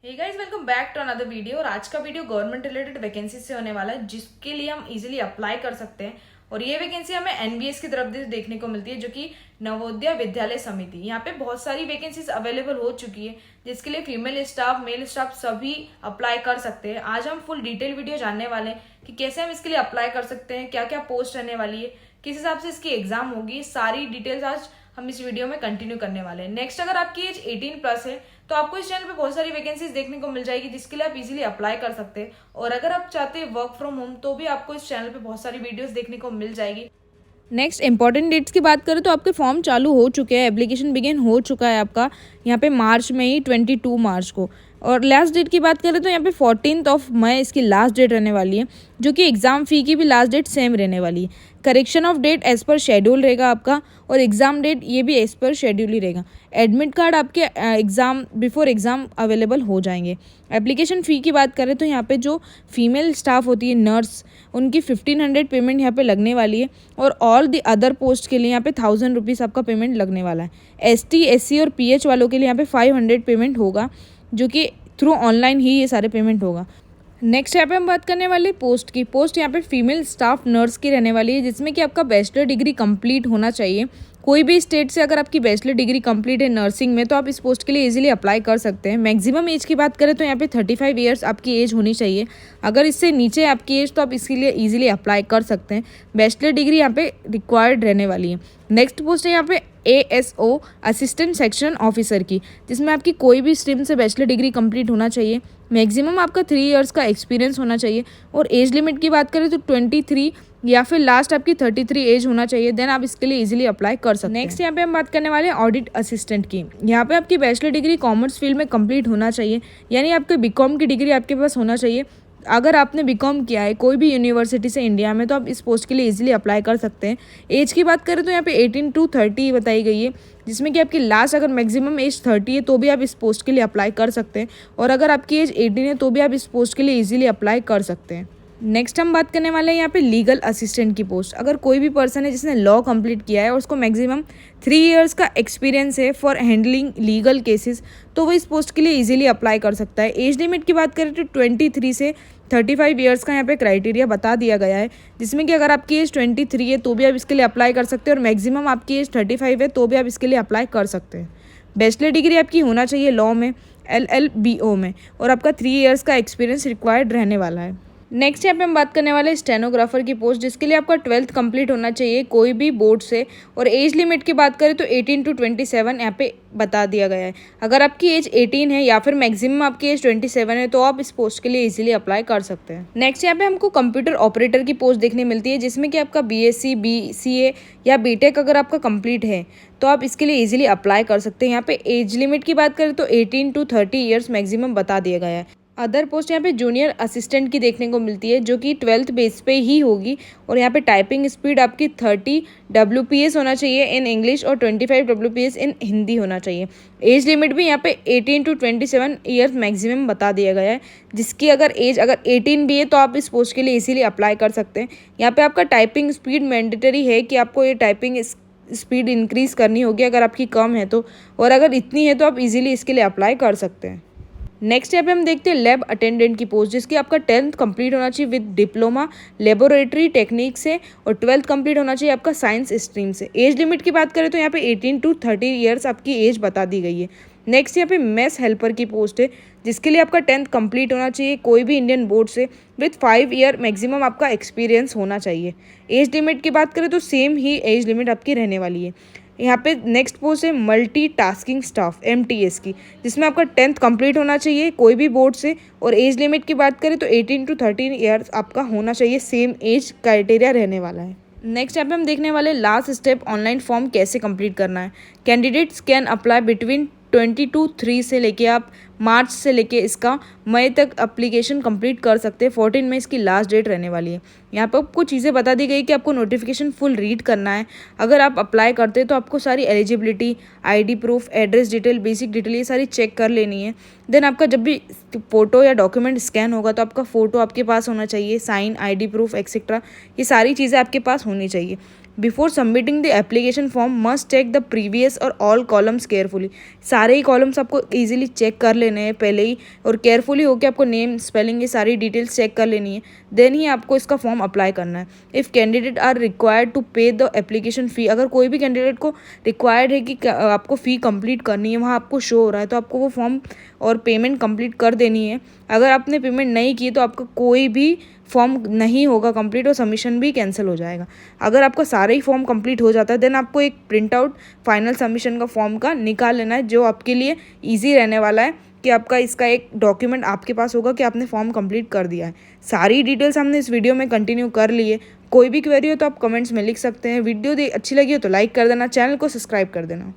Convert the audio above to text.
Hey guys, welcome back to another video. और आज का वीडियो गवर्नमेंट रिलेटेड वैकेंसी से होने वाला है, जिसके लिए हम इजीली अप्लाई कर सकते हैं। और ये वैकेंसी हमें एनबीएस की तरफ से देखने को मिलती है, जो कि नवोदय विद्यालय समिति। यहाँ पे बहुत सारी वैकेंसीज अवेलेबल हो चुकी है, जिसके लिए फीमेल स्टाफ, मेल स्टाफ सभी अप्लाई कर सकते हैं। आज हम फुल डिटेल वीडियो जानने वाले हैं कि कैसे हम इसके लिए अप्लाई कर सकते हैं, क्या क्या पोस्ट रहने वाली है, किस हिसाब से इसकी एग्जाम होगी। सारी डिटेल्स आज हम इस वीडियो में कंटिन्यू करने वाले हैं। नेक्स्ट, अगर आपकी एज 18+ है तो आपको इस चैनल पे बहुत सारी वैकेंसीज देखने को मिल जाएगी, जिसके लिए आप इजीली अप्लाई कर सकते हैं। और अगर आप चाहते हैं वर्क फ्रॉम होम, तो भी आपको इस चैनल पे बहुत सारी वीडियोस देखने को मिल जाएगी। नेक्स्ट, इंपॉर्टेंट डेट्स की बात करें तो आपके फॉर्म चालू हो चुके हैं, एप्लीकेशन बिगिन हो चुका है आपका यहाँ पे मार्च में ही 22 मार्च को। और लास्ट डेट की बात करें तो यहाँ पे 14 मई इसकी लास्ट डेट रहने वाली है, जो कि एग्ज़ाम फ़ी की भी लास्ट डेट सेम रहने वाली है। Correction of date as per schedule रहेगा आपका, और एग्ज़ाम डेट ये भी एज़ पर शेड्यूल ही रहेगा। एडमिट कार्ड आपके एग्ज़ाम बिफोर एग्ज़ाम अवेलेबल हो जाएंगे। एप्लीकेशन फ़ी की बात करें तो यहाँ पे जो फीमेल स्टाफ होती है, नर्स, उनकी 1500 पेमेंट यहाँ पे लगने वाली है। और ऑल दी अदर पोस्ट के लिए यहाँ पे 1000 रुपीज़ आपका पेमेंट लगने वाला है। ST SC और PH वालों के लिए यहाँ पे 500 पेमेंट होगा, जो कि थ्रू ऑनलाइन ही ये सारे पेमेंट होगा। नेक्स्ट यहाँ पे हम बात करने वाले पोस्ट की। पोस्ट यहाँ पे फीमेल स्टाफ नर्स की रहने वाली है, जिसमें कि आपका बैचलर डिग्री कंप्लीट होना चाहिए। कोई भी स्टेट से अगर आपकी बैचलर डिग्री कंप्लीट है नर्सिंग में, तो आप इस पोस्ट के लिए इजीली अप्लाई कर सकते हैं। मैक्सिमम एज की बात करें तो यहाँ पे 35 ईयर्स आपकी एज होनी चाहिए। अगर इससे नीचे आपकी एज, तो आप इसके लिए इजीली अप्लाई कर सकते हैं। बैचलर डिग्री यहाँ पे रिक्वायर्ड रहने वाली है। नेक्स्ट पोस्ट है यहाँ पे ASO असिस्टेंट सेक्शन ऑफिसर की, जिसमें आपकी कोई भी स्ट्रीम से बैचलर डिग्री कंप्लीट होना चाहिए। मैक्सिमम आपका 3 इयर्स का एक्सपीरियंस होना चाहिए। और एज लिमिट की बात करें तो 23 या फिर लास्ट आपकी 33 एज होना चाहिए, देन आप इसके लिए इजीली अप्लाई कर सकते हैं। नेक्स्ट यहाँ पे हम बात करने वाले हैं ऑडिट असिस्टेंट की। यहाँ पे आपकी बैचलर डिग्री कॉमर्स फील्ड में कंप्लीट होना चाहिए, यानी आपके बीकॉम की डिग्री आपके पास होना चाहिए। अगर आपने बीकॉम किया है कोई भी यूनिवर्सिटी से इंडिया में, तो आप इस पोस्ट के लिए इजीली अप्लाई कर सकते हैं। एज की बात करें तो यहाँ पे 18 to 30 बताई गई है, जिसमें कि आपकी लास्ट अगर मैक्सिमम एज 30 है तो भी आप इस पोस्ट के लिए अप्लाई कर सकते हैं। और अगर आपकी एज 18 है तो भी आप इस पोस्ट के लिए इजीली अप्लाई कर सकते हैं। नेक्स्ट हम बात करने वाले हैं यहाँ पे लीगल असिस्टेंट की पोस्ट। अगर कोई भी पर्सन है जिसने लॉ कंप्लीट किया है और उसको मैक्सिमम 3 इयर्स का एक्सपीरियंस है फॉर हैंडलिंग लीगल केसेस, तो वो इस पोस्ट के लिए इजीली अप्लाई कर सकता है। एज लिमिट की बात करें तो 23 से 35 ईयर्स का यहाँ पे क्राइटेरिया बता दिया गया है, जिसमें कि अगर आपकी एज 23 है तो भी आप इसके लिए अप्लाई कर सकते हैं, और मैक्सिमम आपकी एज 35 है तो भी आप इसके लिए अप्लाई कर सकते हैं। बैचलर डिग्री आपकी होना चाहिए लॉ में, LLBO में, और आपका 3 इयर्स का एक्सपीरियंस रिक्वायर्ड रहने वाला है। नेक्स्ट यहाँ पे हम बात करने वाले हैं स्टेनोग्राफर की पोस्ट, जिसके लिए आपका 12th कंप्लीट होना चाहिए कोई भी बोर्ड से। और एज लिमिट की बात करें तो 18 to 27 यहाँ पे बता दिया गया है। अगर आपकी एज 18 है या फिर मैक्सिमम आपकी एज 27 है, तो आप इस पोस्ट के लिए इजीली अप्लाई कर सकते हैं। नेक्स्ट यहाँ पे हमको कंप्यूटर ऑपरेटर की पोस्ट देखने मिलती है, जिसमें कि आपका BSc BCA या BTech अगर आपका कंप्लीट है, तो आप इसके लिए इजीली अप्लाई कर सकते हैं। यहाँ पे एज लिमिट की बात करें तो 18 to 30 ईयर्स मैक्सिमम बता दिया गया है। अदर पोस्ट यहाँ पे जूनियर असिस्टेंट की देखने को मिलती है, जो कि 12th बेस पे ही होगी। और यहाँ पे टाइपिंग स्पीड आपकी 30 WPS होना चाहिए इन इंग्लिश, और 25 WPS इन हिंदी होना चाहिए। एज लिमिट भी यहाँ पे 18 to 27 ईयर्स मैक्सिमम बता दिया गया है, जिसकी अगर 18 भी है तो आप इस पोस्ट के लिए इजीली अप्लाई कर सकते हैं। यहाँ पे आपका टाइपिंग स्पीड मैंडेटरी है कि आपको ये टाइपिंग स्पीड इंक्रीज़ करनी होगी अगर आपकी कम है तो, और अगर इतनी है तो आप इजीली इसके लिए अप्लाई कर सकते हैं। नेक्स्ट यहाँ पे हम देखते हैं लैब अटेंडेंट की पोस्ट, जिसकी आपका 10th कंप्लीट होना चाहिए विद डिप्लोमा लेबोरेटरी टेक्निक से, और 12th कंप्लीट होना चाहिए आपका साइंस स्ट्रीम से। एज लिमिट की बात करें तो यहाँ पे 18 to 30 ईयर्स आपकी एज बता दी गई है। नेक्स्ट यहाँ पे मेस हेल्पर की पोस्ट है, जिसके लिए आपका 10th कंप्लीट होना चाहिए कोई भी इंडियन बोर्ड से विथ 5 ईयर मैक्सिमम आपका एक्सपीरियंस होना चाहिए। एज लिमिट की बात करें तो सेम ही एज लिमिट आपकी रहने वाली है। यहाँ पे नेक्स्ट पोस्ट है मल्टीटास्किंग स्टाफ MTS की, जिसमें आपका 10th कंप्लीट होना चाहिए कोई भी बोर्ड से, और एज लिमिट की बात करें तो 18 to 13 ईयर्स आपका होना चाहिए, सेम एज क्राइटेरिया रहने वाला है। नेक्स्ट यहाँ पे हम देखने वाले लास्ट स्टेप, ऑनलाइन फॉर्म कैसे कंप्लीट करना है। कैंडिडेट्स कैन अप्लाई बिटवीन 22/3 से लेके आप मार्च से लेके इसका मई तक एप्लीकेशन कंप्लीट कर सकते हैं। 14 में इसकी लास्ट डेट रहने वाली है। यहाँ पर आपको चीज़ें बता दी गई कि आपको नोटिफिकेशन फुल रीड करना है। अगर आप अप्लाई करते हैं तो आपको सारी eligibility, ID proof, address detail, basic detail, ये सारी चेक कर लेनी है। देन आपका जब भी फ़ोटो या डॉक्यूमेंट स्कैन होगा तो आपका फ़ोटो आपके पास होना चाहिए, साइन, ID प्रूफ एक्सेट्रा, ये सारी चीज़ें आपके पास होनी चाहिए। Before submitting the application form must check the previous और ऑल कॉलम्स केयरफुली। सारे ही कॉलम्स आपको ईजिली चेक कर लेने हैं पहले ही, और केयरफुली होकर आपको नेम, स्पेलिंग, ये सारी डिटेल्स चेक कर लेनी है, देन ही आपको इसका फॉर्म अप्लाई करना है। If candidate are required to pay the application fee, अगर कोई भी कैंडिडेट को रिक्वायर्ड है कि आपको फ़ी कंप्लीट करनी है, वहाँ आपको शो हो रहा है, तो आपको वो फॉर्म और पेमेंट कंप्लीट कर देनी है। अगर आपने पेमेंट नहीं की तो आपका कोई भी फॉर्म नहीं होगा कंप्लीट और सबमिशन भी कैंसिल हो जाएगा। अगर आपका सारा ही फॉर्म कंप्लीट हो जाता है देन आपको एक प्रिंट आउट फाइनल सबमिशन का फॉर्म का निकाल लेना है, जो आपके लिए ईजी रहने वाला है कि आपका इसका एक डॉक्यूमेंट आपके पास होगा कि आपने फॉर्म कंप्लीट कर दिया है। सारी डिटेल्स हमने इस वीडियो में कंटिन्यू कर ली है। कोई भी क्वेरी हो तो आप कमेंट्स में लिख सकते हैं। वीडियो अच्छी लगी हो तो लाइक कर देना, चैनल को सब्सक्राइब कर देना।